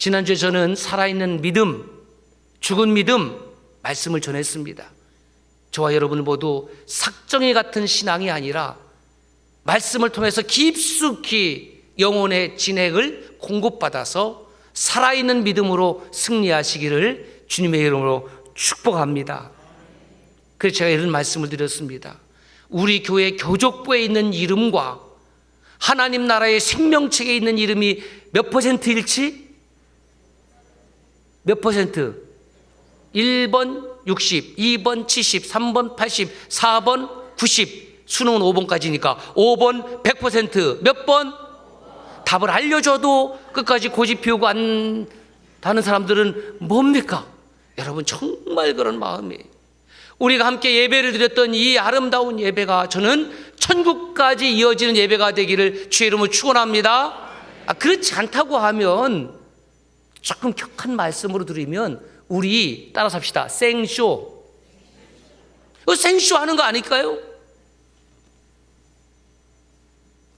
지난주에 저는 살아있는 믿음, 죽은 믿음 말씀을 전했습니다. 저와 여러분 모두 삭정이 같은 신앙이 아니라 말씀을 통해서 깊숙이 영혼의 진액을 공급받아서 살아있는 믿음으로 승리하시기를 주님의 이름으로 축복합니다. 그래서 제가 이런 말씀을 드렸습니다. 우리 교회 교족부에 있는 이름과 하나님 나라의 생명책에 있는 이름이 몇 퍼센트일지? 몇 퍼센트? 1번 60, 2번 70, 3번 80, 4번 90, 수능은 5번까지니까 5번 100%. 몇 번? 답을 알려줘도 끝까지 고집 피우고 안 하는 사람들은 뭡니까? 여러분, 정말 그런 마음이에요. 우리가 함께 예배를 드렸던 이 아름다운 예배가 저는 천국까지 이어지는 예배가 되기를 주의 이름으로 축원합니다. 그렇지 않다고 하면 조금 격한 말씀으로 드리면 우리 따라서 합시다. 생쇼. 생쇼 하는 거 아닐까요?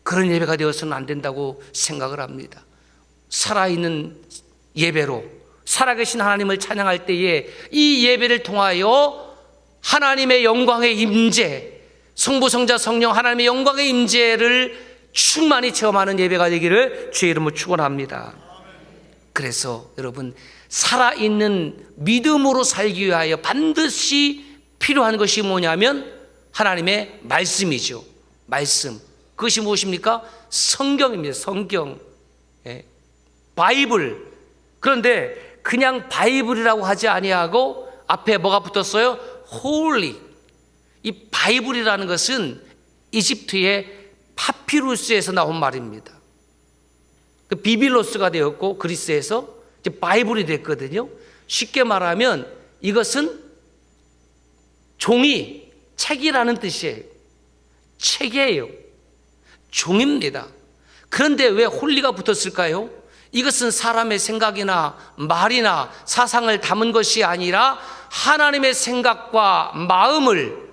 그런 예배가 되어서는 안 된다고 생각을 합니다. 살아있는 예배로 살아계신 하나님을 찬양할 때에 이 예배를 통하여 하나님의 영광의 임재, 성부, 성자, 성령 하나님의 영광의 임재를 충만히 체험하는 예배가 되기를 주의 이름으로 축원합니다. 그래서 여러분, 살아있는 믿음으로 살기 위하여 반드시 필요한 것이 뭐냐면 하나님의 말씀이죠. 말씀. 그것이 무엇입니까? 성경입니다. 성경. 바이블. 그런데 그냥 바이블이라고 하지 아니하고 앞에 뭐가 붙었어요? 홀리. 이 바이블이라는 것은 이집트의 파피루스에서 나온 말입니다. 비빌로스가 되었고 그리스에서 이제 바이블이 됐거든요. 쉽게 말하면 이것은 종이, 책이라는 뜻이에요. 책이에요. 종입니다. 그런데 왜 홀리가 붙었을까요? 이것은 사람의 생각이나 말이나 사상을 담은 것이 아니라 하나님의 생각과 마음을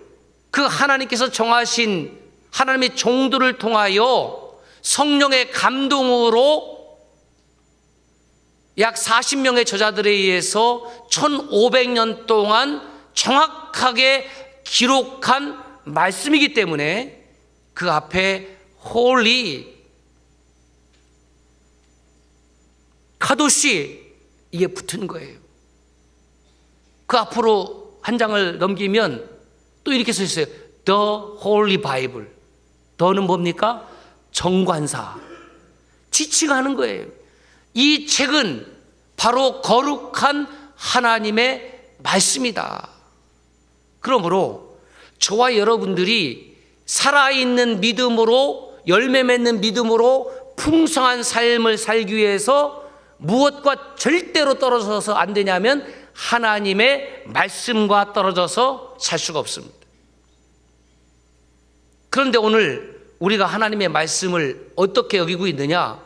그 하나님께서 정하신 하나님의 종들을 통하여 성령의 감동으로 약 40명의 저자들에 의해서 1500년 동안 정확하게 기록한 말씀이기 때문에 그 앞에 홀리, 카도시 이게 붙은 거예요. 그 앞으로 한 장을 넘기면 또 이렇게 써 있어요. The Holy Bible. 더는 뭡니까? 정관사. 지칭하는 거예요. 이 책은 바로 거룩한 하나님의 말씀이다. 그러므로 저와 여러분들이 살아있는 믿음으로, 열매 맺는 믿음으로 풍성한 삶을 살기 위해서 무엇과 절대로 떨어져서 안 되냐면 하나님의 말씀과 떨어져서 살 수가 없습니다. 그런데 오늘 우리가 하나님의 말씀을 어떻게 여기고 있느냐?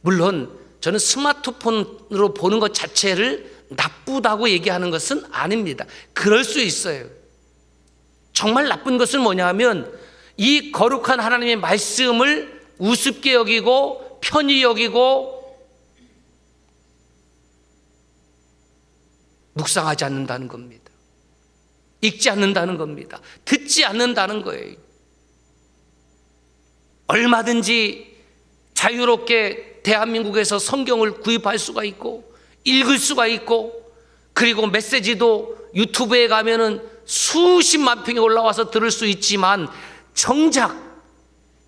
물론 저는 스마트폰으로 보는 것 자체를 나쁘다고 얘기하는 것은 아닙니다. 그럴 수 있어요. 정말 나쁜 것은 뭐냐면 이 거룩한 하나님의 말씀을 우습게 여기고 편히 여기고 묵상하지 않는다는 겁니다. 읽지 않는다는 겁니다. 듣지 않는다는 거예요. 얼마든지 자유롭게 대한민국에서 성경을 구입할 수가 있고 읽을 수가 있고, 그리고 메시지도 유튜브에 가면은 수십만 평이 올라와서 들을 수 있지만 정작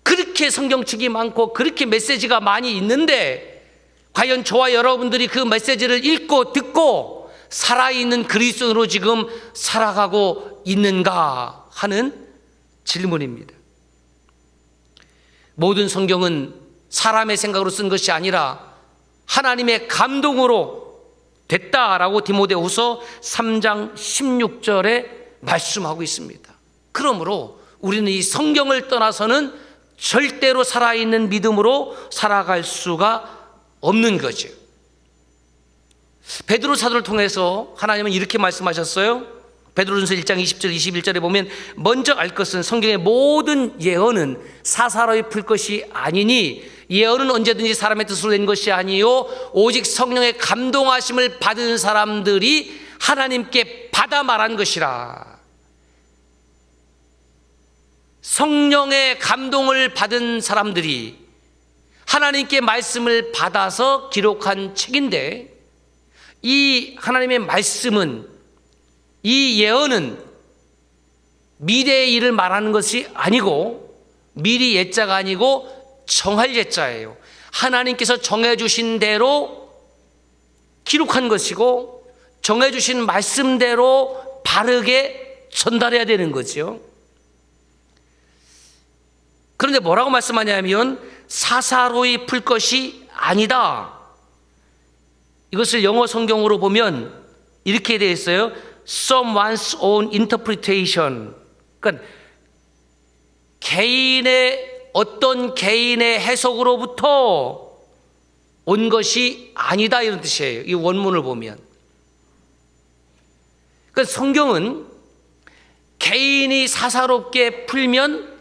그렇게 성경책이 많고 그렇게 메시지가 많이 있는데 과연 저와 여러분들이 그 메시지를 읽고 듣고 살아있는 그리스도인으로 지금 살아가고 있는가 하는 질문입니다. 모든 성경은 사람의 생각으로 쓴 것이 아니라 하나님의 감동으로 됐다라고 디모데후서 3장 16절에 말씀하고 있습니다. 그러므로 우리는 이 성경을 떠나서는 절대로 살아있는 믿음으로 살아갈 수가 없는 거죠. 베드로 사도를 통해서 하나님은 이렇게 말씀하셨어요. 베드로전서 1장 20절 21절에 보면 먼저 알 것은 성경의 모든 예언은 사사로이 풀 것이 아니니 예언은 언제든지 사람의 뜻으로 된 것이 아니요 오직 성령의 감동하심을 받은 사람들이 하나님께 받아 말한 것이라. 성령의 감동을 받은 사람들이 하나님께 말씀을 받아서 기록한 책인데, 이 하나님의 말씀은, 이 예언은 미래의 일을 말하는 것이 아니고, 미리 예자가 아니고 정할 예자예요. 하나님께서 정해주신 대로 기록한 것이고, 정해주신 말씀대로 바르게 전달해야 되는 거죠. 그런데 뭐라고 말씀하냐면 사사로이 풀 것이 아니다. 이것을 영어 성경으로 보면 이렇게 되어 있어요. Someone's own interpretation. 그러니까 어떤 개인의 해석으로부터 온 것이 아니다, 이런 뜻이에요. 이 원문을 보면. 그러니까 성경은 개인이 사사롭게 풀면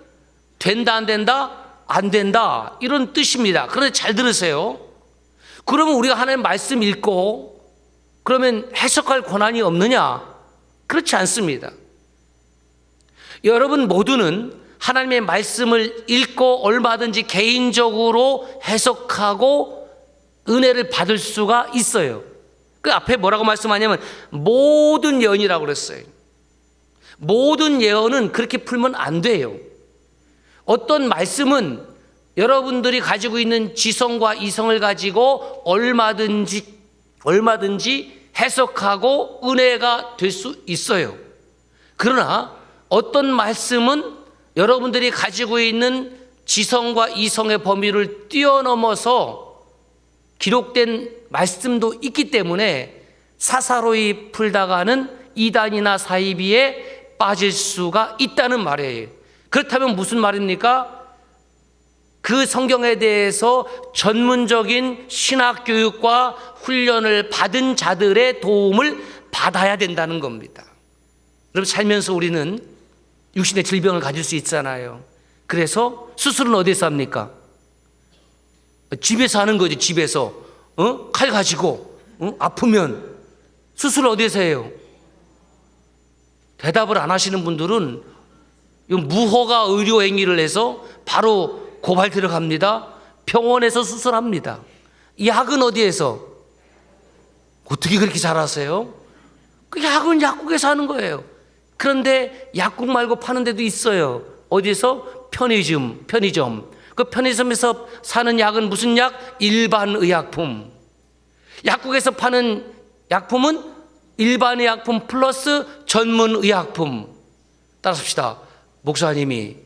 된다, 안 된다? 안 된다, 이런 뜻입니다. 그런데 잘 들으세요. 그러면 우리가 하나님 말씀 읽고 그러면 해석할 권한이 없느냐? 그렇지 않습니다. 여러분 모두는 하나님의 말씀을 읽고 얼마든지 개인적으로 해석하고 은혜를 받을 수가 있어요. 그 앞에 뭐라고 말씀하냐면 모든 예언이라고 그랬어요. 모든 예언은 그렇게 풀면 안 돼요. 어떤 말씀은 여러분들이 가지고 있는 지성과 이성을 가지고 얼마든지 해석하고 은혜가 될 수 있어요. 그러나 어떤 말씀은 여러분들이 가지고 있는 지성과 이성의 범위를 뛰어넘어서 기록된 말씀도 있기 때문에 사사로이 풀다가는 이단이나 사이비에 빠질 수가 있다는 말이에요. 그렇다면 무슨 말입니까? 그 성경에 대해서 전문적인 신학 교육과 훈련을 받은 자들의 도움을 받아야 된다는 겁니다. 여러분, 살면서 우리는 육신의 질병을 가질 수 있잖아요. 그래서 수술은 어디서 합니까? 집에서 하는 거지. 집에서 칼 가지고 아프면 수술을 어디서 해요? 대답을 안 하시는 분들은 무허가 의료 행위를 해서 바로 고발 들어갑니다. 병원에서 수술합니다. 약은 어디에서? 어떻게 그렇게 잘 아세요? 그 약은 약국에서 하는 거예요. 그런데 약국 말고 파는 데도 있어요. 어디서? 편의점. 그 편의점에서 사는 약은 무슨 약? 일반 의약품. 약국에서 파는 약품은 일반 의약품 플러스 전문 의약품. 따라합시다. 목사님이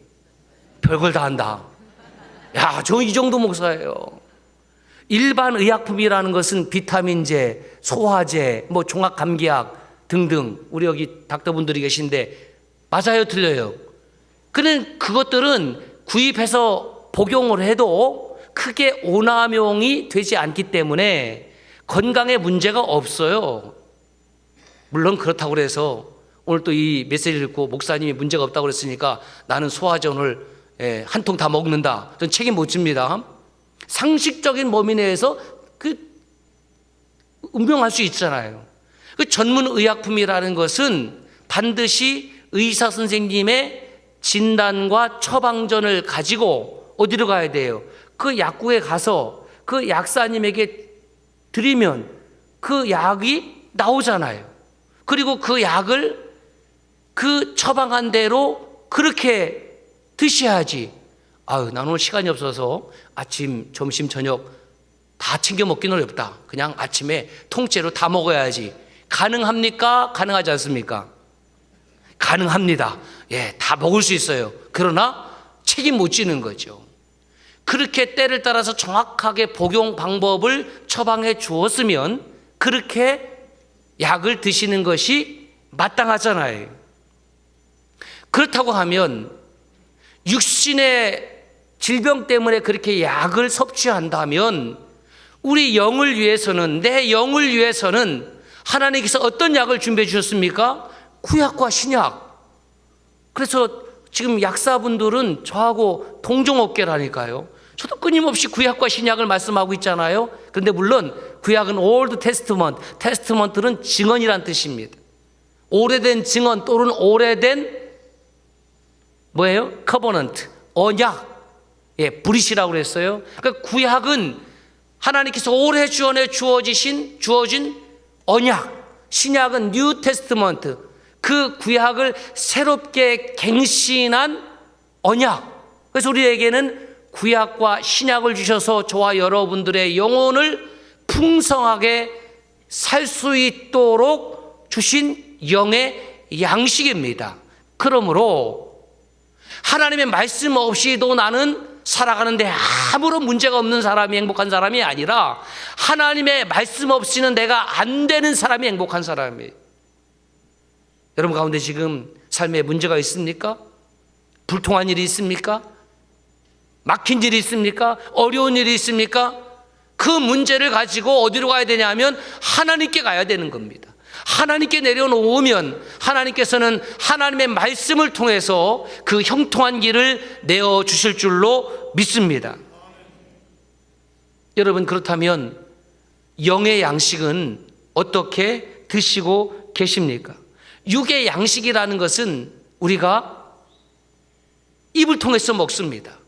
별걸 다 한다. 야, 저 이 정도 목사예요. 일반 의약품이라는 것은 비타민제, 소화제, 종합감기약 등등. 우리 여기 닥터분들이 계신데 맞아요, 틀려요? 그는 그것들은 구입해서 복용을 해도 크게 오남용이 되지 않기 때문에 건강에 문제가 없어요. 물론 그렇다고 해서 오늘 또 이 메시지를 읽고 목사님이 문제가 없다고 그랬으니까 나는 소화제 오늘 한 통 다 먹는다, 전 책임 못 집니다. 상식적인 범위 내에서 운명할 수 있잖아요. 그 전문 의약품이라는 것은 반드시 의사 선생님의 진단과 처방전을 가지고 어디로 가야 돼요? 그 약국에 가서 그 약사님에게 드리면 그 약이 나오잖아요. 그리고 그 약을 그 처방한 대로 그렇게 드셔야지. 난 오늘 시간이 없어서 아침, 점심, 저녁 다 챙겨 먹기는 어렵다. 그냥 아침에 통째로 다 먹어야지. 가능합니까? 가능하지 않습니까? 가능합니다. 예, 다 먹을 수 있어요. 그러나 책임 못 지는 거죠. 그렇게 때를 따라서 정확하게 복용 방법을 처방해 주었으면 그렇게 약을 드시는 것이 마땅하잖아요. 그렇다고 하면 육신의 질병 때문에 그렇게 약을 섭취한다면 우리 영을 위해서는, 내 영을 위해서는 하나님께서 어떤 약을 준비해 주셨습니까? 구약과 신약. 그래서 지금 약사분들은 저하고 동종업계라니까요. 저도 끊임없이 구약과 신약을 말씀하고 있잖아요. 그런데 물론 구약은 올드 테스트먼트, 테스트먼트는 증언이란 뜻입니다. 오래된 증언 또는 오래된 뭐예요? 커버넌트, 언약, 브릿이라고 그랬어요. 그러니까 구약은 하나님께서 오래 주어진 언약, 신약은 뉴 테스트먼트, 그 구약을 새롭게 갱신한 언약. 그래서 우리에게는 구약과 신약을 주셔서 저와 여러분들의 영혼을 풍성하게 살 수 있도록 주신 영의 양식입니다. 그러므로 하나님의 말씀 없이도 나는 살아가는데 아무런 문제가 없는 사람이 행복한 사람이 아니라 하나님의 말씀 없이는 내가 안 되는 사람이 행복한 사람이에요. 여러분 가운데 지금 삶에 문제가 있습니까? 불통한 일이 있습니까? 막힌 일이 있습니까? 어려운 일이 있습니까? 그 문제를 가지고 어디로 가야 되냐면 하나님께 가야 되는 겁니다. 하나님께 내려놓으면 하나님께서는 하나님의 말씀을 통해서 그 형통한 길을 내어주실 줄로 믿습니다. 여러분 그렇다면 영의 양식은 어떻게 드시고 계십니까? 육의 양식이라는 것은 우리가 입을 통해서 먹습니다.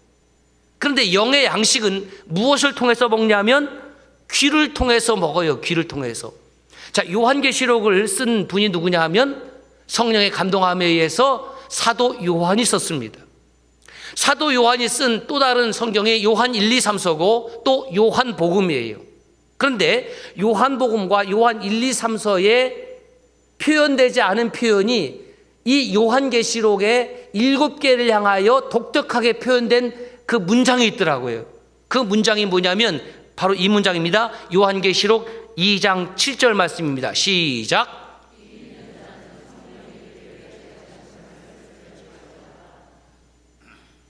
그런데 영의 양식은 무엇을 통해서 먹냐면 귀를 통해서 먹어요. 귀를 통해서. 자, 요한계시록을 쓴 분이 누구냐 하면 성령의 감동함에 의해서 사도 요한이 썼습니다. 사도 요한이 쓴 또 다른 성경이 요한 1, 2, 3서고 또 요한복음이에요. 그런데 요한복음과 요한 1, 2, 3서에 표현되지 않은 표현이 이 요한계시록의 7개를 향하여 독특하게 표현된 그 문장이 있더라고요. 그 문장이 뭐냐면 바로 이 문장입니다. 요한계시록 2장 7절 말씀입니다. 시작.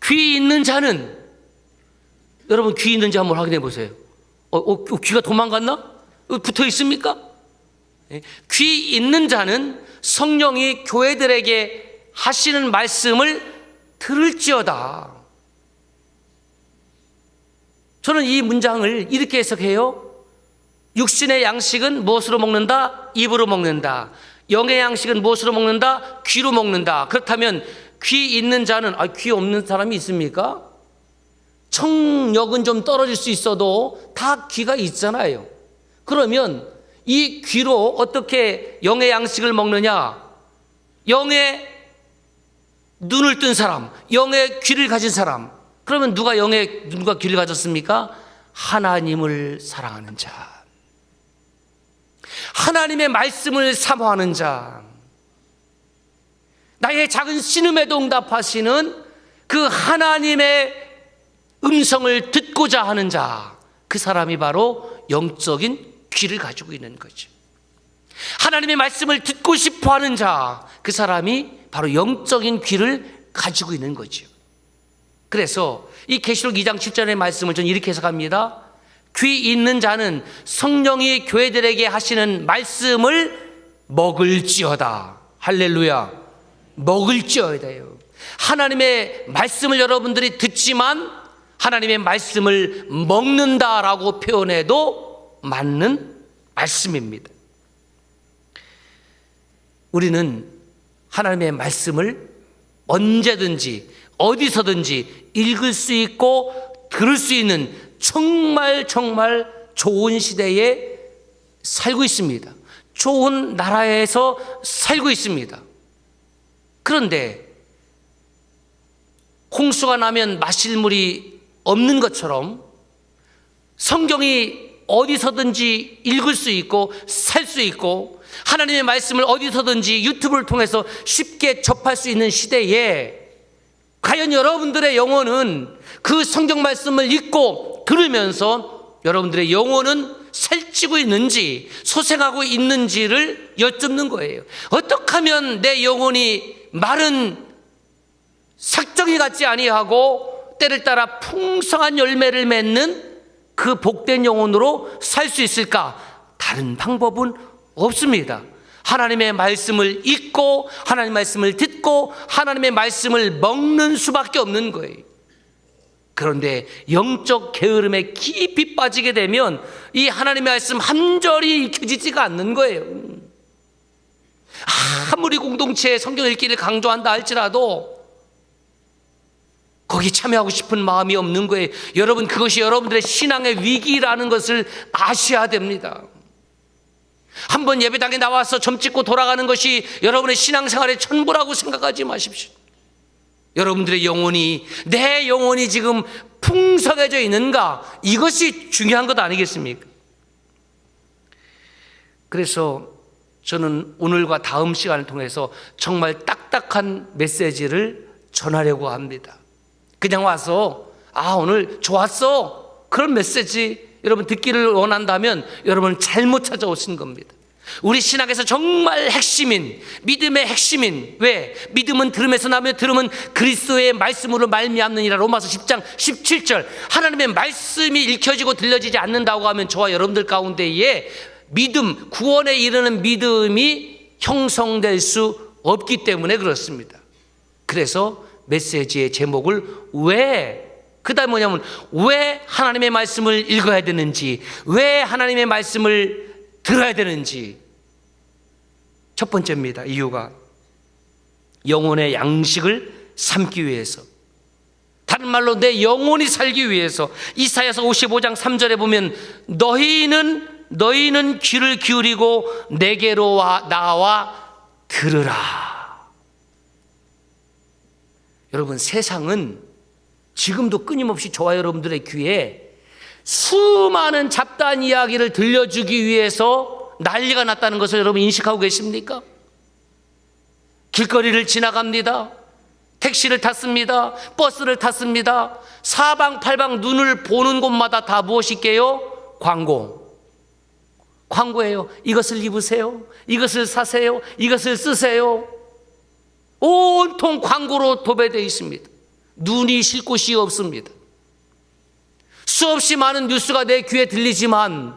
귀 있는 자는, 여러분 귀 있는지 한번 확인해 보세요. 귀가 도망갔나? 붙어 있습니까? 귀 있는 자는 성령이 교회들에게 하시는 말씀을 들을지어다. 저는 이 문장을 이렇게 해석해요. 육신의 양식은 무엇으로 먹는다? 입으로 먹는다. 영의 양식은 무엇으로 먹는다? 귀로 먹는다. 그렇다면 귀 있는 자는, 귀 없는 사람이 있습니까? 청력은 좀 떨어질 수 있어도 다 귀가 있잖아요. 그러면 이 귀로 어떻게 영의 양식을 먹느냐? 영의 눈을 뜬 사람, 영의 귀를 가진 사람. 그러면 누가 영의 눈과 귀를 가졌습니까? 하나님을 사랑하는 자, 하나님의 말씀을 사모하는 자, 나의 작은 신음에도 응답하시는 그 하나님의 음성을 듣고자 하는 자, 그 사람이 바로 영적인 귀를 가지고 있는 거죠. 하나님의 말씀을 듣고 싶어 하는 자, 그 사람이 바로 영적인 귀를 가지고 있는 거죠. 그래서 이 계시록 2장 7절의 말씀을 저는 이렇게 해석합니다. 귀 있는 자는 성령이 교회들에게 하시는 말씀을 먹을지어다. 할렐루야. 먹을지어다요. 하나님의 말씀을 여러분들이 듣지만 하나님의 말씀을 먹는다라고 표현해도 맞는 말씀입니다. 우리는 하나님의 말씀을 언제든지 어디서든지 읽을 수 있고 들을 수 있는 정말 좋은 시대에 살고 있습니다. 좋은 나라에서 살고 있습니다. 그런데 홍수가 나면 마실 물이 없는 것처럼 성경이 어디서든지 읽을 수 있고 살 수 있고 하나님의 말씀을 어디서든지 유튜브를 통해서 쉽게 접할 수 있는 시대에 과연 여러분들의 영혼은 그 성경 말씀을 읽고 들으면서 여러분들의 영혼은 살찌고 있는지 소생하고 있는지를 여쭙는 거예요. 어떻게 하면 내 영혼이 마른 삭정이 같지 아니하고 때를 따라 풍성한 열매를 맺는 그 복된 영혼으로 살 수 있을까? 다른 방법은 없습니다. 하나님의 말씀을 읽고 하나님의 말씀을 듣고 하나님의 말씀을 먹는 수밖에 없는 거예요. 그런데 영적 게으름에 깊이 빠지게 되면 이 하나님의 말씀 한 절이 익혀지지가 않는 거예요. 아무리 공동체에 성경 읽기를 강조한다 할지라도 거기 참여하고 싶은 마음이 없는 거예요. 여러분, 그것이 여러분들의 신앙의 위기라는 것을 아셔야 됩니다. 한번 예배당에 나와서 점 찍고 돌아가는 것이 여러분의 신앙생활의 전부라고 생각하지 마십시오. 여러분들의 영혼이, 내 영혼이 지금 풍성해져 있는가, 이것이 중요한 것 아니겠습니까? 그래서 저는 오늘과 다음 시간을 통해서 정말 딱딱한 메시지를 전하려고 합니다. 그냥 와서 오늘 좋았어, 그런 메시지 여러분 듣기를 원한다면 여러분은 잘못 찾아오신 겁니다. 우리 신학에서 정말 핵심인, 믿음의 핵심인, 왜? 믿음은 들음에서 나며 들음은 그리스도의 말씀으로 말미암느니라. 로마서 10장 17절. 하나님의 말씀이 읽혀지고 들려지지 않는다고 하면 저와 여러분들 가운데에 믿음, 구원에 이르는 믿음이 형성될 수 없기 때문에 그렇습니다. 그래서 메시지의 제목을 그 다음에 뭐냐면 왜 하나님의 말씀을 읽어야 되는지, 왜 하나님의 말씀을 들어야 되는지. 첫 번째입니다. 이유가 영혼의 양식을 삼기 위해서, 다른 말로 내 영혼이 살기 위해서. 이사야서 55장 3절에 보면 너희는 귀를 기울이고 내게로 나와 들으라. 여러분, 세상은 지금도 끊임없이 저와 여러분들의 귀에 수많은 잡다한 이야기를 들려주기 위해서 난리가 났다는 것을 여러분 인식하고 계십니까? 길거리를 지나갑니다. 택시를 탔습니다. 버스를 탔습니다. 사방팔방 눈을 보는 곳마다 다 무엇일게요? 광고예요. 이것을 입으세요. 이것을 사세요. 이것을 쓰세요. 온통 광고로 도배되어 있습니다. 눈이 쉴 곳이 없습니다. 수없이 많은 뉴스가 내 귀에 들리지만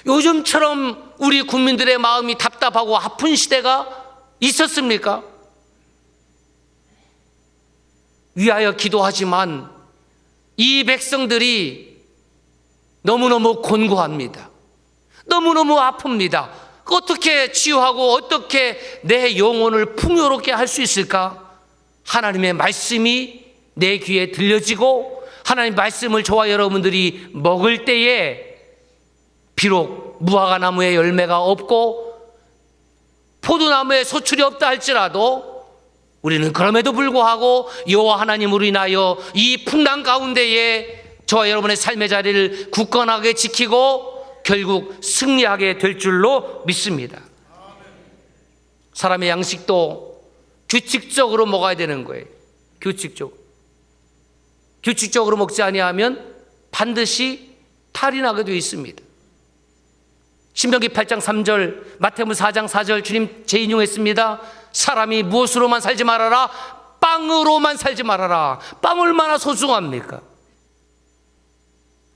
요즘처럼 우리 국민들의 마음이 답답하고 아픈 시대가 있었습니까? 위하여 기도하지만 이 백성들이 너무너무 곤고합니다. 너무너무 아픕니다. 어떻게 치유하고 어떻게 내 영혼을 풍요롭게 할 수 있을까? 하나님의 말씀이 내 귀에 들려지고 하나님의 말씀을 저와 여러분들이 먹을 때에 비록 무화과 나무에 열매가 없고 포도나무에 소출이 없다 할지라도 우리는 그럼에도 불구하고 여호와 하나님으로 인하여 이 풍랑 가운데에 저와 여러분의 삶의 자리를 굳건하게 지키고 결국 승리하게 될 줄로 믿습니다. 사람의 양식도 규칙적으로 먹어야 되는 거예요. 규칙적으로 먹지 아니하면 반드시 탈이 나게 되어 있습니다. 신명기 8장 3절, 마태복음 4장 4절 주님 재인용했습니다. 사람이 무엇으로만 살지 말아라? 빵으로만 살지 말아라. 빵 얼마나 소중합니까?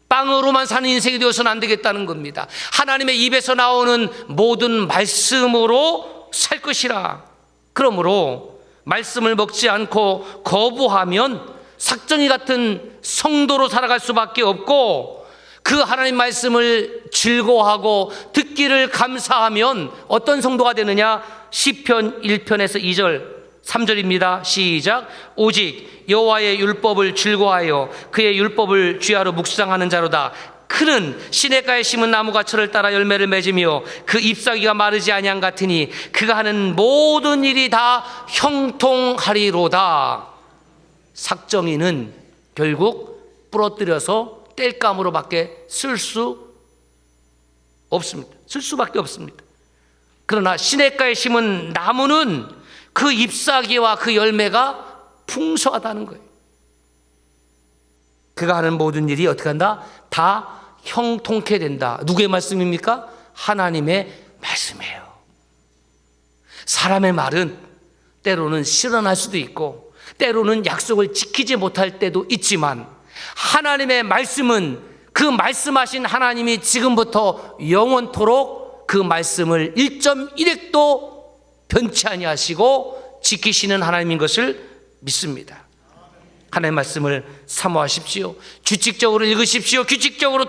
빵으로만 사는 인생이 되어서는 안 되겠다는 겁니다. 하나님의 입에서 나오는 모든 말씀으로 살 것이라. 그러므로 말씀을 먹지 않고 거부하면 삭정이 같은 성도로 살아갈 수밖에 없고, 그 하나님 말씀을 즐거워하고 듣기를 감사하면 어떤 성도가 되느냐? 시편 1편에서 2절 3절입니다. 시작. 오직 여호와의 율법을 즐거워하여 그의 율법을 주야로 묵상하는 자로다. 그는 시냇가에 심은 나무가 철을 따라 열매를 맺으며 그 잎사귀가 마르지 아니한 같으니 그가 하는 모든 일이 다 형통하리로다. 삭정이는 결국 부러뜨려서 땔감으로밖에 쓸 수 없습니다. 쓸 수밖에 없습니다. 그러나 시냇가에 심은 나무는 그 잎사귀와 그 열매가 풍성하다는 거예요. 그가 하는 모든 일이 어떻게 한다? 다 형통케 된다. 누구의 말씀입니까? 하나님의 말씀이에요. 사람의 말은 때로는 실현할 수도 있고 때로는 약속을 지키지 못할 때도 있지만, 하나님의 말씀은 그 말씀하신 하나님이 지금부터 영원토록 그 말씀을 1.1획도 변치 아니하시고 지키시는 하나님인 것을 믿습니다. 하나님의 말씀을 사모하십시오. 규칙적으로 읽으십시오. 규칙적으로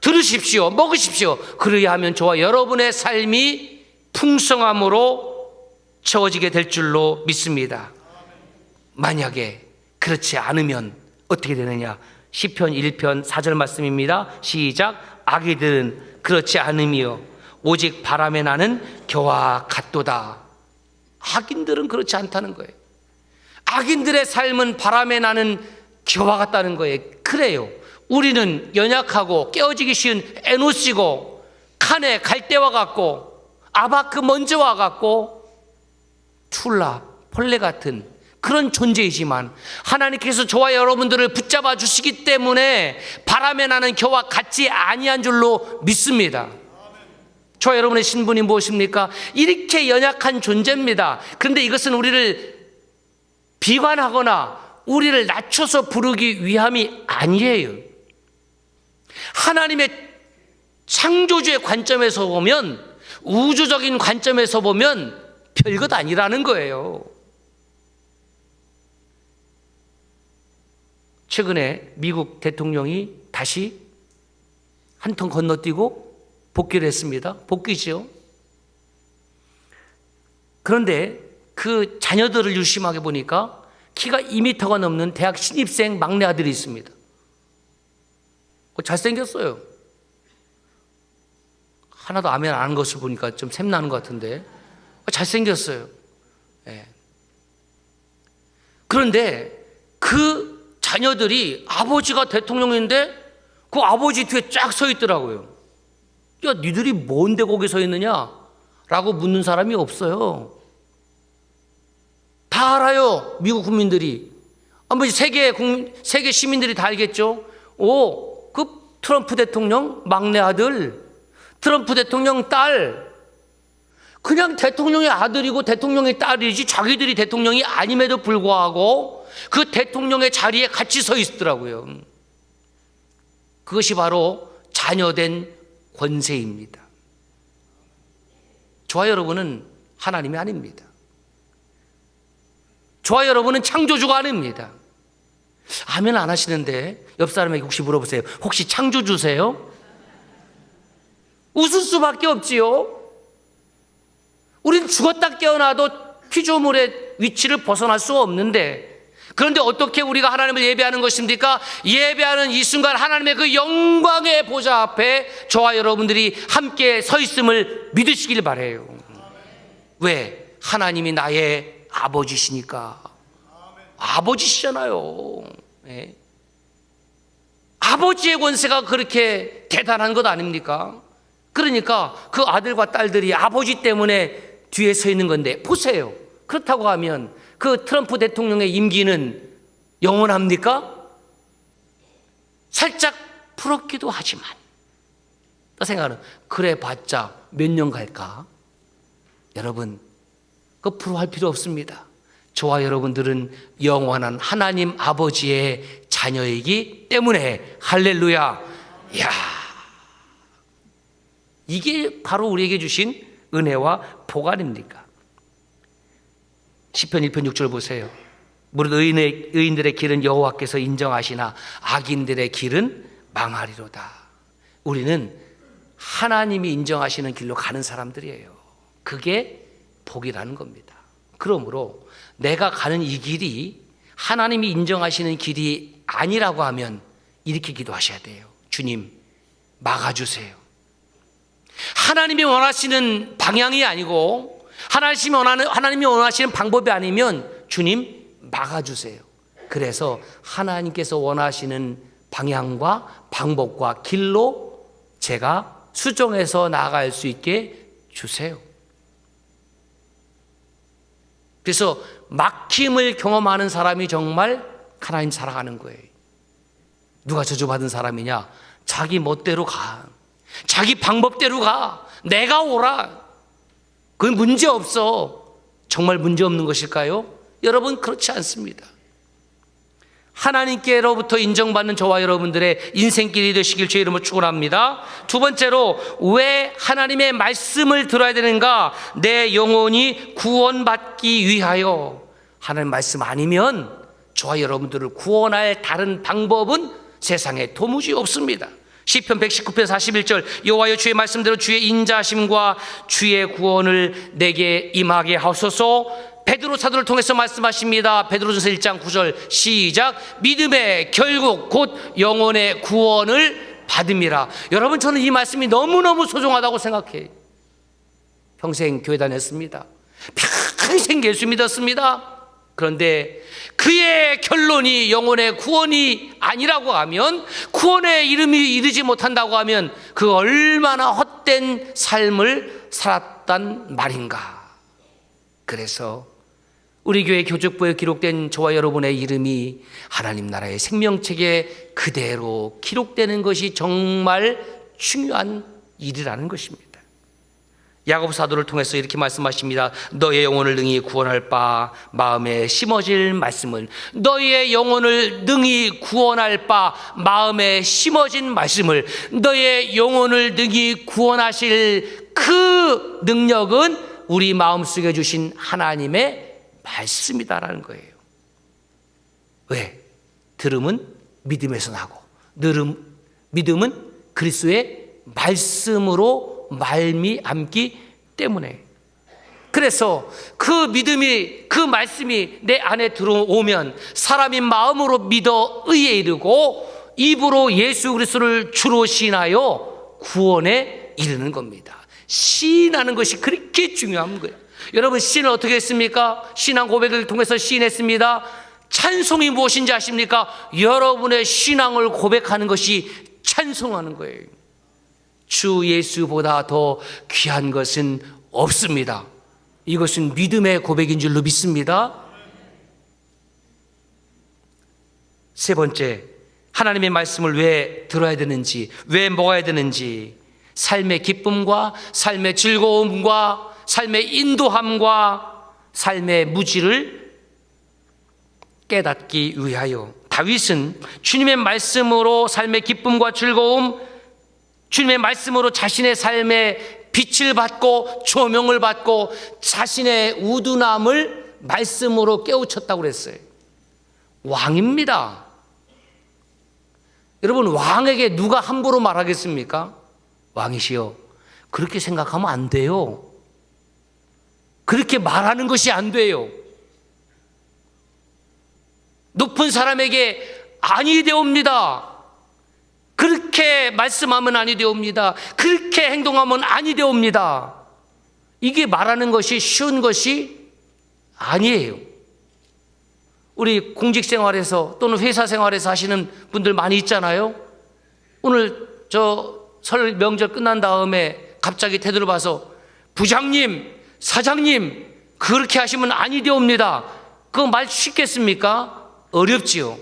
들으십시오. 먹으십시오. 그래야 하면 저와 여러분의 삶이 풍성함으로 채워지게 될 줄로 믿습니다. 만약에 그렇지 않으면 어떻게 되느냐? 시편 1편 4절 말씀입니다. 시작. 악이들은 그렇지 않으며 오직 바람에 나는 겨와 같도다. 악인들은 그렇지 않다는 거예요. 악인들의 삶은 바람에 나는 겨와 같다는 거예요. 그래요. 우리는 연약하고 깨어지기 쉬운 에노시고 칸의 갈대와 같고 아바크 먼지와 같고 툴라 벌레 같은 그런 존재이지만 하나님께서 저와 여러분들을 붙잡아 주시기 때문에 바람에 나는 겨와 같지 아니한 줄로 믿습니다. 저와 여러분의 신분이 무엇입니까? 이렇게 연약한 존재입니다. 그런데 이것은 우리를 비관하거나 우리를 낮춰서 부르기 위함이 아니에요. 하나님의 창조주의 관점에서 보면, 우주적인 관점에서 보면 별것 아니라는 거예요. 최근에 미국 대통령이 다시 한 통 건너뛰고 복귀를 했습니다. 복귀죠. 그런데 그 자녀들을 유심하게 보니까 키가 2m가 넘는 대학 신입생 막내 아들이 있습니다. 잘생겼어요. 하나도 아멘 안 하는 것을 보니까 좀 샘나는 것 같은데 잘생겼어요. 네. 그런데 그 자녀들이 아버지가 대통령인데 그 아버지 뒤에 쫙 서 있더라고요. 야, 니들이 뭔데 거기 서 있느냐? 라고 묻는 사람이 없어요. 다 알아요. 미국 국민들이. 세계 시민들이 다 알겠죠. 그 트럼프 대통령 막내 아들, 트럼프 대통령 딸, 그냥 대통령의 아들이고 대통령의 딸이지 자기들이 대통령이 아님에도 불구하고 그 대통령의 자리에 같이 서 있더라고요. 그것이 바로 자녀된 권세입니다. 저와 여러분은 하나님이 아닙니다. 저와 여러분은 창조주가 아닙니다. 아멘 안 하시는데 옆 사람에게 혹시 물어보세요. 혹시 창조주세요? 웃을 수밖에 없지요. 우린 죽었다 깨어나도 피조물의 위치를 벗어날 수가 없는데, 그런데 어떻게 우리가 하나님을 예배하는 것입니까? 예배하는 이 순간 하나님의 그 영광의 보좌 앞에 저와 여러분들이 함께 서 있음을 믿으시길 바라요. 왜? 하나님이 나의 아버지시니까. 아버지시잖아요. 네. 아버지의 권세가 그렇게 대단한 것 아닙니까? 그러니까 그 아들과 딸들이 아버지 때문에 뒤에 서 있는 건데, 보세요. 그렇다고 하면 그 트럼프 대통령의 임기는 영원합니까? 살짝 풀었기도 하지만 또 생각하는, 그래 봤자 몇 년 갈까? 여러분, 그 풀어할 필요 없습니다. 저와 여러분들은 영원한 하나님 아버지의 자녀이기 때문에 할렐루야. 이야, 이게 바로 우리에게 주신 은혜와 복 아닙니까? 시편 1편 6절 보세요. 무릇 의인들의 길은 여호와께서 인정하시나 악인들의 길은 망하리로다. 우리는 하나님이 인정하시는 길로 가는 사람들이에요. 그게 복이라는 겁니다. 그러므로 내가 가는 이 길이 하나님이 인정하시는 길이 아니라고 하면 이렇게 기도하셔야 돼요. 주님, 막아주세요. 하나님이 원하시는 방향이 아니고 하나님이 원하시는 방법이 아니면 주님, 막아주세요. 그래서 하나님께서 원하시는 방향과 방법과 길로 제가 수정해서 나아갈 수 있게 주세요. 그래서 막힘을 경험하는 사람이 정말 하나님 사랑하는 거예요. 누가 저주받은 사람이냐? 자기 멋대로 가. 자기 방법대로 가. 내가 오라. 그건 문제 없어. 정말 문제 없는 것일까요? 여러분, 그렇지 않습니다. 하나님께로부터 인정받는 저와 여러분들의 인생길이 되시길 주의 이름으로 축원합니다. 두 번째로, 왜 하나님의 말씀을 들어야 되는가? 내 영혼이 구원받기 위하여. 하나님 말씀 아니면 저와 여러분들을 구원할 다른 방법은 세상에 도무지 없습니다. 시편 119편 41절 여호와여 주의 말씀대로 주의 인자심과 주의 구원을 내게 임하게 하소서. 베드로 사도를 통해서 말씀하십니다. 베드로전서 1장 9절 시작. 믿음의 결국 곧 영혼의 구원을 받음이라. 여러분, 저는 이 말씀이 너무너무 소중하다고 생각해요. 평생 교회 다녔습니다. 평생 예수 믿었습니다. 그런데 그의 결론이 영혼의 구원이 아니라고 하면, 구원의 이름이 이르지 못한다고 하면 그 얼마나 헛된 삶을 살았단 말인가. 그래서 우리 교회 교적부에 기록된 저와 여러분의 이름이 하나님 나라의 생명책에 그대로 기록되는 것이 정말 중요한 일이라는 것입니다. 야고보 사도를 통해서 이렇게 말씀하십니다. 너의 영혼을 능히 구원할 바 마음에 심어질 말씀은, 너의 영혼을 능히 구원할 바 마음에 심어진 말씀을, 너의 영혼을 능히 구원하실 그 능력은 우리 마음속에 주신 하나님의 말씀이다라는 거예요. 왜? 들음은 믿음에서 나고 믿음은 그리스도의 말씀으로 말미암기 때문에. 그래서 그 믿음이, 그 말씀이 내 안에 들어오면 사람이 마음으로 믿어 의에 이르고 입으로 예수 그리스도를 주로 시인하여 구원에 이르는 겁니다. 시인하는 것이 그렇게 중요한 거예요. 여러분, 시인은 어떻게 했습니까? 신앙 고백을 통해서 시인했습니다. 찬송이 무엇인지 아십니까? 여러분의 신앙을 고백하는 것이 찬송하는 거예요. 주 예수보다 더 귀한 것은 없습니다. 이것은 믿음의 고백인 줄로 믿습니다. 세 번째, 하나님의 말씀을 왜 들어야 되는지, 왜 먹어야 되는지, 삶의 기쁨과 삶의 즐거움과 삶의 인도함과 삶의 무지를 깨닫기 위하여. 다윗은 주님의 말씀으로 삶의 기쁨과 즐거움, 주님의 말씀으로 자신의 삶에 빛을 받고 조명을 받고 자신의 우둔함을 말씀으로 깨우쳤다고 그랬어요. 왕입니다. 여러분, 왕에게 누가 함부로 말하겠습니까? 왕이시여, 그렇게 생각하면 안 돼요. 그렇게 말하는 것이 안 돼요. 높은 사람에게 아니 되옵니다. 그렇게 말씀하면 아니 되옵니다. 그렇게 행동하면 아니 되옵니다. 이게 말하는 것이 쉬운 것이 아니에요. 우리 공직 생활에서 또는 회사 생활에서 하시는 분들 많이 있잖아요. 오늘 저 설 명절 끝난 다음에 갑자기 되돌아봐서 부장님, 사장님, 그렇게 하시면 아니 되옵니다. 그거 말 쉽겠습니까? 어렵지요.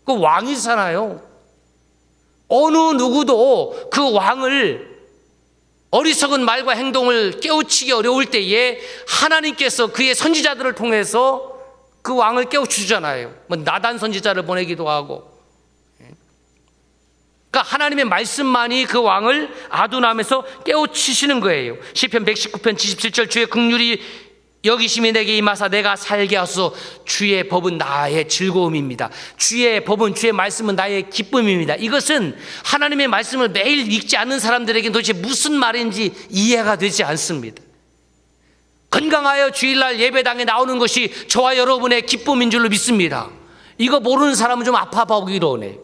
그 왕이잖아요. 어느 누구도 그 왕을, 어리석은 말과 행동을 깨우치기 어려울 때에 하나님께서 그의 선지자들을 통해서 그 왕을 깨우치잖아요. 뭐 나단 선지자를 보내기도 하고. 그러니까 하나님의 말씀만이 그 왕을 아둔함에서 깨우치시는 거예요. 시편 119편 77절 주의 긍휼이 여기심이 내게 임하사 내가 살게 하소서. 주의 법은 나의 즐거움입니다. 주의 법은, 주의 말씀은 나의 기쁨입니다. 이것은 하나님의 말씀을 매일 읽지 않는 사람들에게 도대체 무슨 말인지 이해가 되지 않습니다. 건강하여 주일날 예배당에 나오는 것이 저와 여러분의 기쁨인 줄로 믿습니다. 이거 모르는 사람은 좀 아파보기로 하네.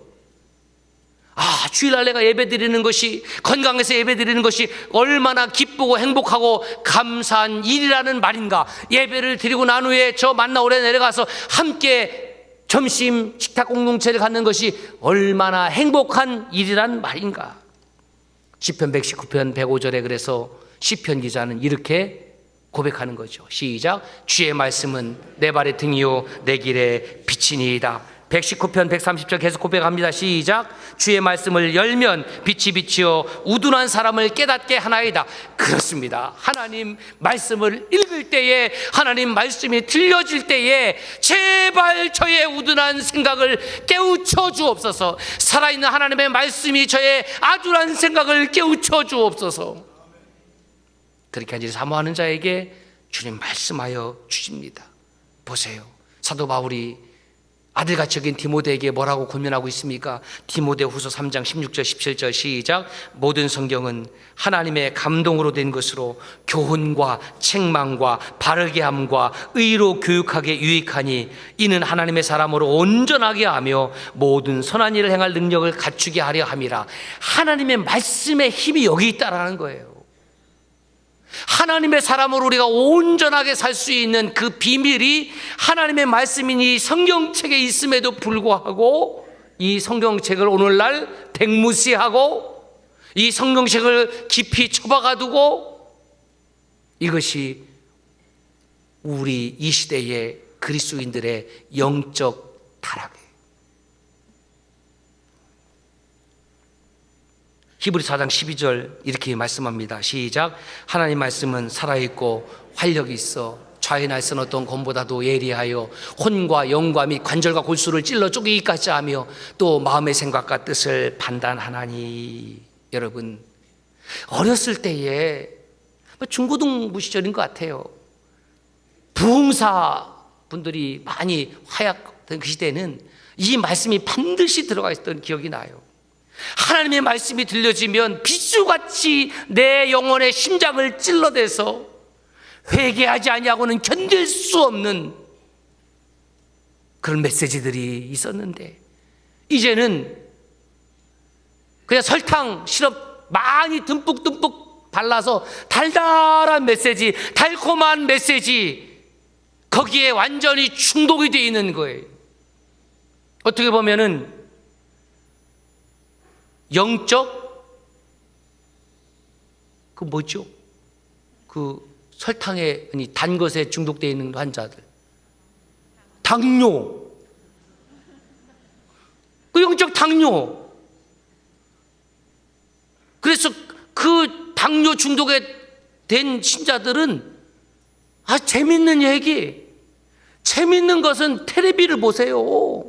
아, 주일날 내가 예배드리는 것이, 건강해서 예배드리는 것이 얼마나 기쁘고 행복하고 감사한 일이라는 말인가. 예배를 드리고 난 후에 저 만나오래 내려가서 함께 점심 식탁 공동체를 갖는 것이 얼마나 행복한 일이란 말인가. 시편 119편 105절에 그래서 시편 기자는 이렇게 고백하는 거죠. 시작. 주의 말씀은 내 발의 등이요 내 길의 빛이니이다. 119편 130절 계속 고백합니다. 시작. 주의 말씀을 열면 빛이 비치어 우둔한 사람을 깨닫게 하나이다. 그렇습니다. 하나님 말씀을 읽을 때에, 하나님 말씀이 들려질 때에 제발 저의 우둔한 생각을 깨우쳐 주옵소서. 살아있는 하나님의 말씀이 저의 아둔한 생각을 깨우쳐 주옵소서. 그렇게 하지 사모하는 자에게 주님 말씀하여 주십니다. 보세요. 사도 바울이 아들같이 여긴 디모데에게 뭐라고 권면하고 있습니까? 디모데후서 3장 16절 17절 시작. 모든 성경은 하나님의 감동으로 된 것으로 교훈과 책망과 바르게 함과 의로 교육하게 유익하니 이는 하나님의 사람으로 온전하게 하며 모든 선한 일을 행할 능력을 갖추게 하려 함이라. 하나님의 말씀의 힘이 여기 있다라는 거예요. 하나님의 사람으로 우리가 온전하게 살 수 있는 그 비밀이 하나님의 말씀이니 성경책에 있음에도 불구하고 이 성경책을 오늘날 백무시하고 이 성경책을 깊이 처박아두고 이것이 우리 이 시대의 그리스도인들의 영적 타락이에요. 히브리서 4장 12절 이렇게 말씀합니다. 시작. 하나님 말씀은 살아있고 활력이 있어 좌에 날선 어떤 검보다도 예리하여 혼과 영과 및 관절과 골수를 찔러 쪼개기까지 하며 또 마음의 생각과 뜻을 판단하나니. 여러분, 어렸을 때에 중고등부 시절인 것 같아요. 부흥사 분들이 많이 활약된 그 시대는 이 말씀이 반드시 들어가 있던 기억이 나요. 하나님의 말씀이 들려지면 비수같이 내 영혼의 심장을 찔러대서 회개하지 아니하고는 견딜 수 없는 그런 메시지들이 있었는데 이제는 그냥 설탕 시럽 많이 듬뿍듬뿍 발라서 달달한 메시지, 달콤한 메시지, 거기에 완전히 중독이 되어 있는 거예요. 어떻게 보면은 영적 그 뭐죠? 그 설탕에 아니 단 것에 중독되어 있는 환자들, 당뇨, 그 영적 당뇨. 그래서 그 당뇨 중독에 된 신자들은 재밌는 얘기, 재밌는 것은 텔레비를 보세요.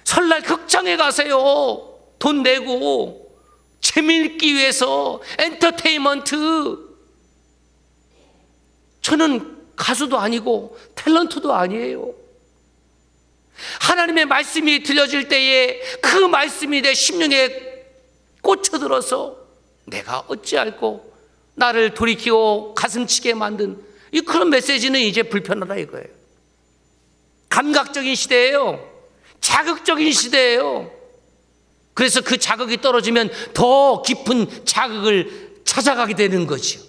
설날 극장에 가세요. 돈 내고 재미있기 위해서 엔터테인먼트. 저는 가수도 아니고 탤런트도 아니에요. 하나님의 말씀이 들려질 때에 그 말씀이 내 심령에 꽂혀들어서 내가 어찌할꼬 나를 돌이키고 가슴치게 만든 이 그런 메시지는 이제 불편하다 이거예요. 감각적인 시대예요. 자극적인 시대예요. 그래서 그 자극이 떨어지면 더 깊은 자극을 찾아가게 되는 거죠.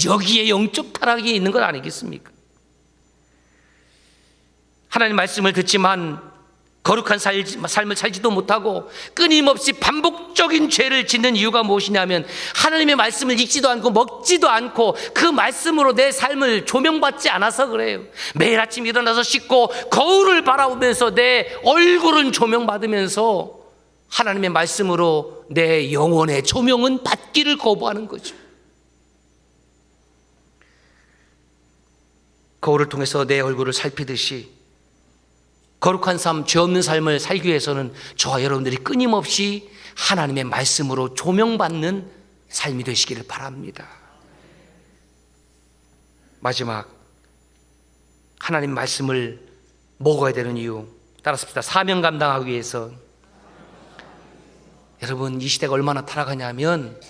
여기에 영적 타락이 있는 건 아니겠습니까? 하나님 말씀을 듣지만 거룩한 삶을 살지도 못하고 끊임없이 반복적인 죄를 짓는 이유가 무엇이냐면 하나님의 말씀을 읽지도 않고 먹지도 않고 그 말씀으로 내 삶을 조명받지 않아서 그래요. 매일 아침 일어나서 씻고 거울을 바라보면서 내 얼굴은 조명받으면서 하나님의 말씀으로 내 영혼의 조명은 받기를 거부하는 거죠. 거울을 통해서 내 얼굴을 살피듯이 거룩한 삶, 죄 없는 삶을 살기 위해서는 저와 여러분들이 끊임없이 하나님의 말씀으로 조명받는 삶이 되시기를 바랍니다. 마지막, 하나님 말씀을 먹어야 되는 이유 따라습니다. 사명 감당하기 위해서. 여러분, 이 시대가 얼마나 타락하냐면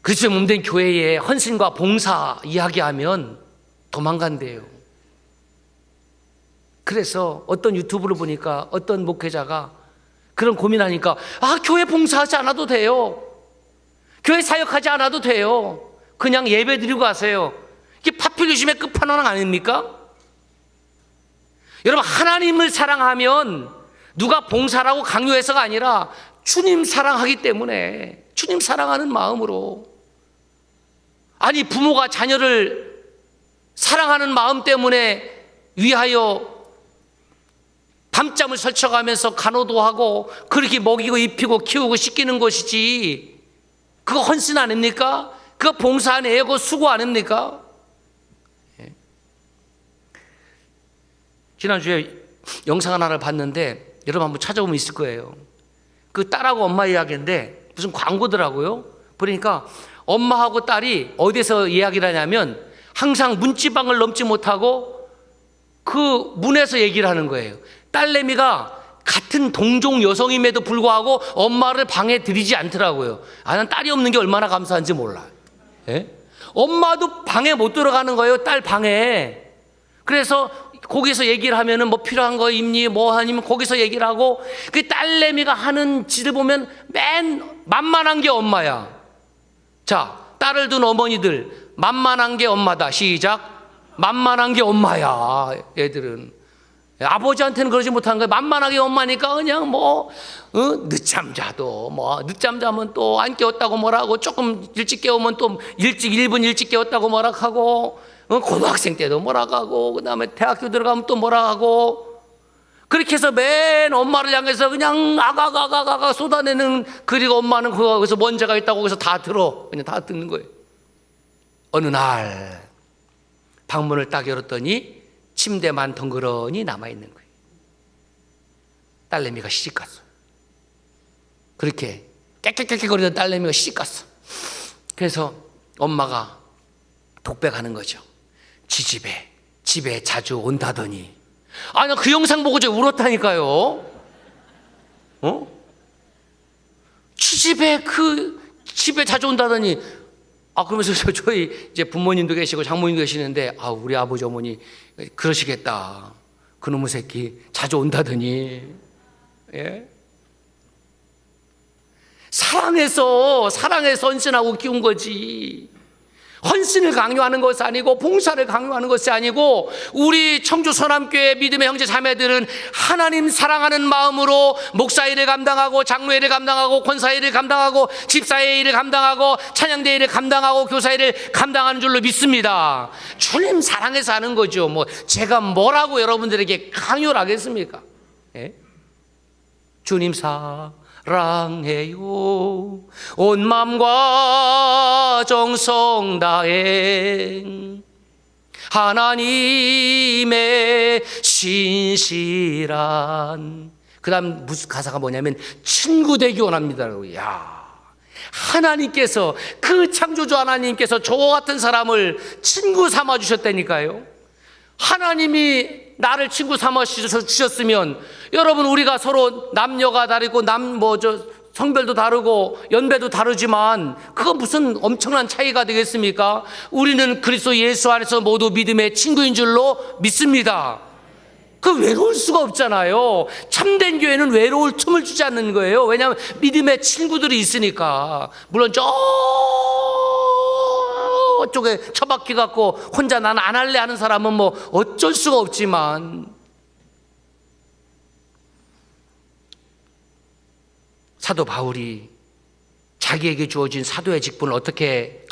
그리스도의 몸된 교회에 헌신과 봉사 이야기하면 도망간대요. 그래서 어떤 유튜브를 보니까 어떤 목회자가 그런 고민하니까 교회 봉사하지 않아도 돼요. 교회 사역하지 않아도 돼요. 그냥 예배 드리고 가세요. 이게 파퓰리즘의 끝판왕 아닙니까? 여러분, 하나님을 사랑하면 누가 봉사라고 강요해서가 아니라 주님 사랑하기 때문에 주님 사랑하는 마음으로, 아니 부모가 자녀를 사랑하는 마음 때문에 위하여 밤잠을 설쳐가면서 간호도하고 그렇게 먹이고 입히고 키우고 씻기는 것이지, 그거 헌신 아닙니까? 그거 봉사 아니에요? 그거 수고 아닙니까? 지난주에 영상 하나를 봤는데 여러분 한번 찾아보면 있을 거예요. 그 딸하고 엄마 이야기인데 무슨 광고더라고요. 그러니까 엄마하고 딸이 어디서 이야기를 하냐면 항상 문지방을 넘지 못하고 그 문에서 얘기를 하는 거예요. 딸내미가 같은 동종 여성임에도 불구하고 엄마를 방에 들이지 않더라고요. 난 딸이 없는 게 얼마나 감사한지 몰라요. 예? 엄마도 방에 못 들어가는 거예요. 딸 방에. 그래서 거기서 얘기를 하면은 뭐 필요한 거 입니 뭐 아니면 거기서 얘기를 하고, 그 딸내미가 하는 짓을 보면 맨 만만한 게 엄마야. 자, 딸을 둔 어머니들, 만만한 게 엄마다. 시작. 만만한 게 엄마야. 애들은 아버지한테는 그러지 못하는 거예요. 만만하게 엄마니까 그냥 늦잠 자도 늦잠 자면 또 안 깨웠다고 뭐라고, 조금 일찍 깨우면 또 1분 일찍 깨웠다고 뭐라고, 고등학생 때도 뭐라고, 그 다음에 대학교 들어가면 또 뭐라고. 그렇게 해서 맨 엄마를 향해서 그냥 아가가가가가 쏟아내는, 그리고 엄마는 거기서 먼저가 있다고 거기서 다 들어. 그냥 다 듣는 거예요. 어느 날 방문을 딱 열었더니 침대만 덩그러니 남아있는 거예요. 딸내미가 시집갔어. 그렇게 깨깨깨깨거리던 딸내미가 시집갔어. 그래서 엄마가 독백하는 거죠. 집에 자주 온다더니. 나 그 영상 보고 저 울었다니까요. 집에 자주 온다더니. 그러면서 저희 이제 부모님도 계시고 장모님도 계시는데, 우리 아버지 어머니 그러시겠다. 그놈의 새끼 자주 온다더니. 예? 사랑해서 헌신하고 키운 거지. 헌신을 강요하는 것이 아니고 봉사를 강요하는 것이 아니고, 우리 청주 서남교회 믿음의 형제 자매들은 하나님 사랑하는 마음으로 목사 일을 감당하고 장로 일을 감당하고 권사 일을 감당하고 집사의 일을 감당하고 찬양대 일을 감당하고 교사 일을 감당하는 줄로 믿습니다. 주님 사랑해서 하는 거죠. 제가 뭐라고 여러분들에게 강요를 하겠습니까? 예? 주님 사랑해요 온 마음과 정성 다해 하나님의 신실한, 그 다음 무슨 가사가 뭐냐면 친구 되기 원합니다. 야, 하나님께서, 그 창조주 하나님께서 저 같은 사람을 친구 삼아 주셨다니까요. 하나님이 나를 친구 삼아 주셨으면, 여러분, 우리가 서로 남녀가 다르고 성별도 다르고 연배도 다르지만 그건 무슨 엄청난 차이가 되겠습니까? 우리는 그리스도 예수 안에서 모두 믿음의 친구인 줄로 믿습니다. 외로울 수가 없잖아요. 참된 교회는 외로울 틈을 주지 않는 거예요. 왜냐하면 믿음의 친구들이 있으니까. 물론 저쪽에 처박혀 갖고 혼자 나는 안 할래 하는 사람은 어쩔 수가 없지만, 사도 바울이 자기에게 주어진 사도의 직분을 어떻게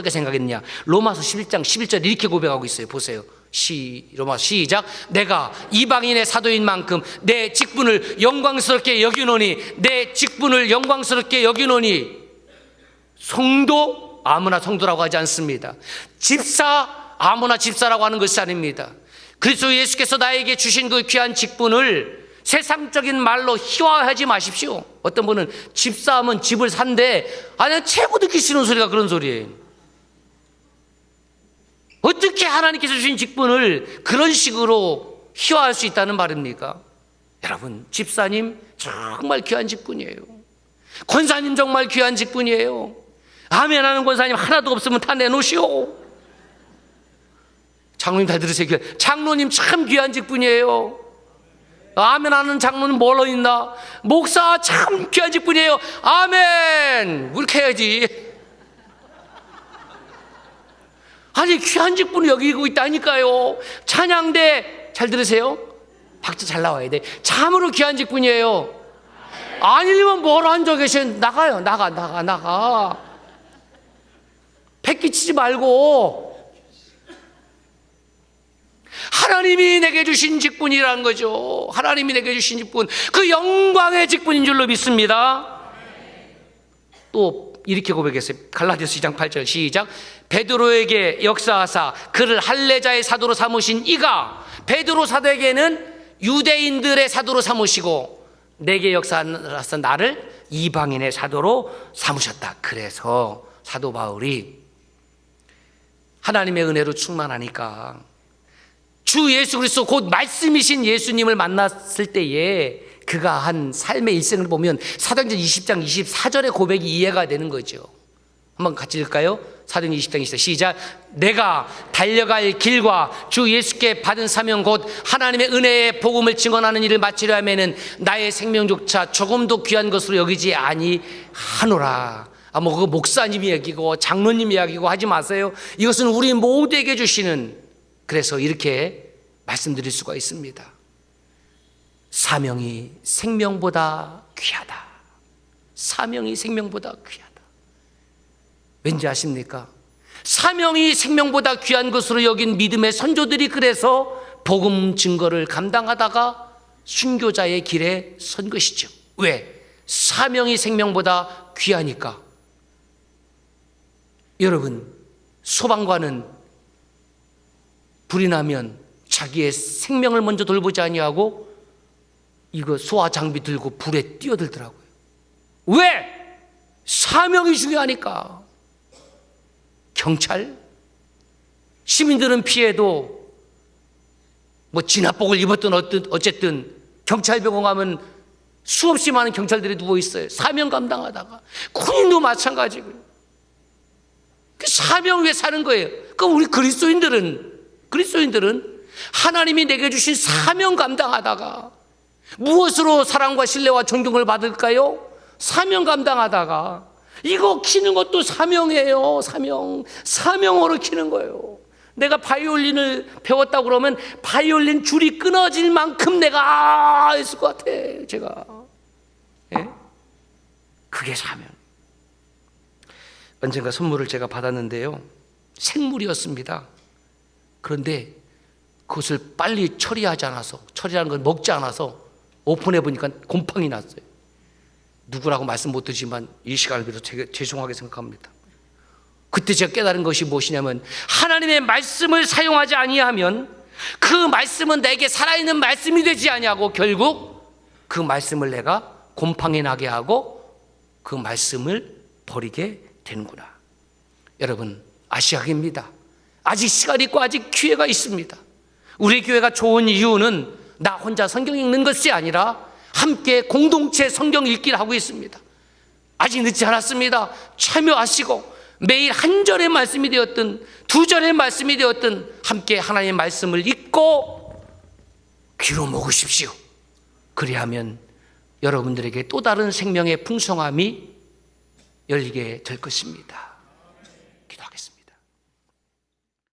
생각했느냐. 로마서 11장 11절 이렇게 고백하고 있어요. 보세요. 로마서 시작. 내가 이방인의 사도인 만큼 내 직분을 영광스럽게 여기노니, 내 직분을 영광스럽게 여기노니. 성도 아무나 성도라고 하지 않습니다. 집사 아무나 집사라고 하는 것이 아닙니다. 그리스도 예수께서 나에게 주신 그 귀한 직분을 세상적인 말로 희화하지 마십시오. 어떤 분은 집사하면 집을 산대. 최고 듣기 싫은 소리가 그런 소리예요. 어떻게 하나님께서 주신 직분을 그런 식으로 희화할 수 있다는 말입니까? 여러분, 집사님 정말 귀한 직분이에요. 권사님 정말 귀한 직분이에요. 아멘 하는 권사님 하나도 없으면 다 내놓으시오. 장로님 다 들으세요. 장로님 참 귀한 직분이에요. 아멘 하는 장로는 뭘로 있나? 목사 참 귀한 직분이에요. 아멘! 그렇게 해야지. 귀한 직분을 여기고 있다니까요. 찬양대 잘 들으세요. 박자 잘 나와야 돼. 참으로 귀한 직분이에요. 아니면 뭘 앉아 계셔. 나가요. 나가. 패기치지 말고. 하나님이 내게 주신 직분이라는 거죠. 하나님이 내게 주신 직분, 그 영광의 직분인 줄로 믿습니다. 또 이렇게 고백했어요. 갈라디아서 2장 8절 시작. 베드로에게 역사하사 그를 할례자의 사도로 삼으신 이가, 베드로 사도에게는 유대인들의 사도로 삼으시고 내게 역사하사 나를 이방인의 사도로 삼으셨다. 그래서 사도 바울이 하나님의 은혜로 충만하니까 주 예수 그리스도 곧 말씀이신 예수님을 만났을 때에 그가 한 삶의 일생을 보면 사도행전 20장 24절의 고백이 이해가 되는 거죠. 한번 같이 읽을까요? 사도행전 20장 24절 시작. 내가 달려갈 길과 주 예수께 받은 사명 곧 하나님의 은혜의 복음을 증언하는 일을 마치려 하면은 나의 생명조차 조금도 귀한 것으로 여기지 아니하노라. 뭐 그거 목사님 이야기고 장로님 이야기고 하지 마세요. 이것은 우리 모두에게 주시는, 그래서 이렇게 말씀드릴 수가 있습니다. 사명이 생명보다 귀하다. 사명이 생명보다 귀하다. 왠지 아십니까? 사명이 생명보다 귀한 것으로 여긴 믿음의 선조들이 그래서 복음 증거를 감당하다가 순교자의 길에 선 것이죠. 왜? 사명이 생명보다 귀하니까. 여러분, 소방관은 불이 나면 자기의 생명을 먼저 돌보지 아니하고 이거 소화 장비 들고 불에 뛰어들더라고요. 왜? 사명이 중요하니까. 경찰? 시민들은 피해도 뭐 진압복을 입었든 어쨌든 경찰병원 가면 수없이 많은 경찰들이 누워 있어요. 사명 감당하다가. 군인도 마찬가지고요. 그 사명 위에 사는 거예요. 그럼 우리 그리스도인들은 하나님이 내게 주신 사명 감당하다가 무엇으로 사랑과 신뢰와 존경을 받을까요? 사명 감당하다가. 이거 키는 것도 사명이에요. 사명으로 키는 거예요. 내가 바이올린을 배웠다고 그러면 바이올린 줄이 끊어질 만큼 내가 했을 것 같아. 제가. 예? 그게 사명. 언젠가 선물을 제가 받았는데요, 생물이었습니다. 그런데 그것을 빨리 처리하는 걸 먹지 않아서 오픈해 보니까 곰팡이 났어요. 누구라고 말씀 못 드리지만 이 시간을 빌어 죄송하게 생각합니다. 그때 제가 깨달은 것이 무엇이냐면, 하나님의 말씀을 사용하지 아니하면 그 말씀은 내게 살아있는 말씀이 되지 아니하고 결국 그 말씀을 내가 곰팡이 나게 하고 그 말씀을 버리게 되는구나. 여러분, 아시아입니다. 아직 시간이 있고 아직 기회가 있습니다. 우리 교회가 좋은 이유는 나 혼자 성경 읽는 것이 아니라 함께 공동체 성경 읽기를 하고 있습니다. 아직 늦지 않았습니다. 참여하시고 매일 한 절의 말씀이 되었든 두 절의 말씀이 되었든 함께 하나님의 말씀을 읽고 귀로 먹으십시오. 그리하면 여러분들에게 또 다른 생명의 풍성함이 열리게 될 것입니다.